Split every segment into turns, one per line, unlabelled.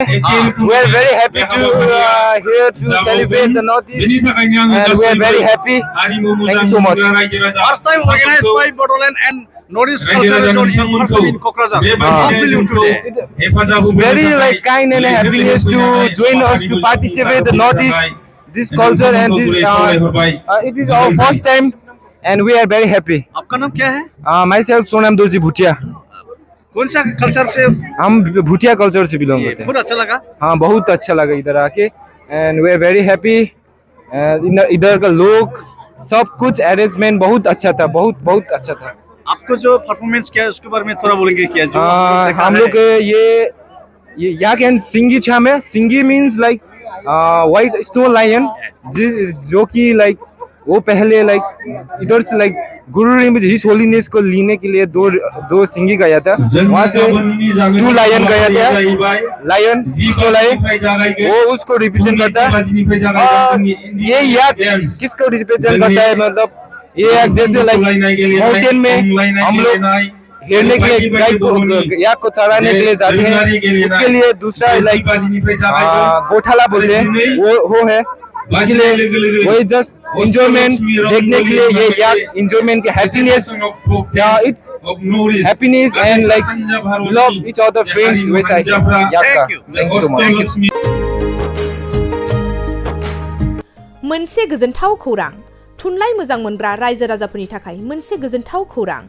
We are very happy to here to celebrate the Northeast, and we are very happy. Thank you so much.
First time organized by Bodoland and Northeast Cultural Zone first time in Kokrazar. How feel you today?
It's very like kind and happiness to join us to participate the Northeast, this culture and this. It is our first time, and we are very happy.
आपका नाम क्या है?
Myself Sonam Dorji Bhutia.
कौन सा culture से?
हम Bhutia culture से belong करते हैं।
बहुत अच्छा लगा।
हाँ, बहुत अच्छा लगा इधर आके, and we are very happy. इधर का लोग सब कुछ अरेंजमेंट बहुत अच्छा था, बहुत अच्छा था।
आपको जो परफॉर्मेंस किया है उसके बारे में थोड़ा बोलेंगे क्या? जो
हम लोग ये यहाँ के सिंगी छा में, Singi means like white snow lion, जो कि लाइक वो पहले लाइक इधर से लाइक गुरु हिज होलीनेस को लेने के लिए दो सिंगी गया था, वहाँ से 2 लायन गया था, लायन स्नो लायन, वो उसको रिप्रेजेंट करता है। ये याक किसको रिप्रेजेंट करता है? मतलब ये याक जैसे लाइक माउंटेन में हम लोग हेरने के लिए गाय को याक को चराने के लिए जाते हैं, उसके लिए दूसरा लाइक गोठाला बोलते हैं, वो है इसके लिए वही जस्ट एंजॉयमेंट देखने के लिए, ये याक एंजॉयमेंट के happiness, it's happiness and like love each other friends, वैसा है याक का। Thank you so much.
मोनसे गोजोनथाव खौरां, थुनलाइ मोजां मोनग्रा रायजो राजाफोरनि थाखाय मोनसे गोजोनथाव खौरां।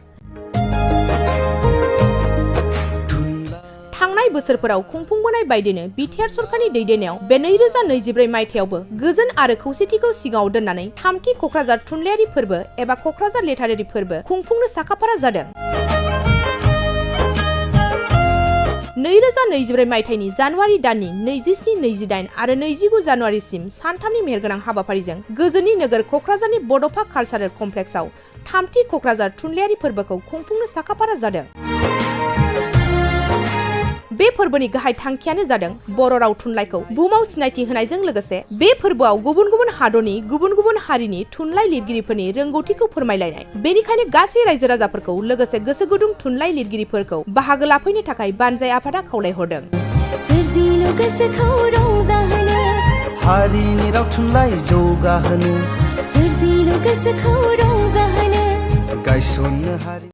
थांनाय बोसोरफोराव खुंफुंबोनाय बायदिनो बिटिआर सरकारनि दैदेननायाव बे 2024 मायथाइयावबो गोजोन आरो खौसेथिखौ सिगाङाव दोननानै 3थि कक्राझार थुनलाइयारि फोरबो एबा कक्राझार लेटारारि फोरबो खुंफुंनो साखाफारा जादों। 2024 मायथाइनि जानुवारि दाननि 27, 28 आरो 29 जानुवारिसिम सानथामनि मेहेरगोनां हाबाफारिजों गोजोननि नोगोर कक्राझारनि बड'फा कालचारेल कमप्लेक्सआव 3थि कक्राझार थुनलाइयारि फोरबोखौ खुंफुंनो साखाफारा जादों। बे फोरबोनि गाहाय थांखियानो जादों बर' राव थुनलाइखौ बुहुमाव सिनायथि होनायजों लोगोसे बे फोरबोआव गुबुन गुबुन हादरनि गुबुन गुबुन हारिनि थुनलाइ लिरगिरिफोरनि रोंगौथिखौ फोरमायलायनाय। बेनिखायनो गासै रायजो राजाफोरखौ लोगोसे गोसो गुदुं थुनलाइ लिरगिरिफोरखौ बाहागो लाफैनो थाखाय बानजाय आफादा खावलायहरदों।
सोरजिलु गोसोखौ रंजाहोनो,
हारिनि राव थुनलाइ जौगाहोनो,
सोरजिलु गोसोखौ रंजाहोनो,
गायसननो हारि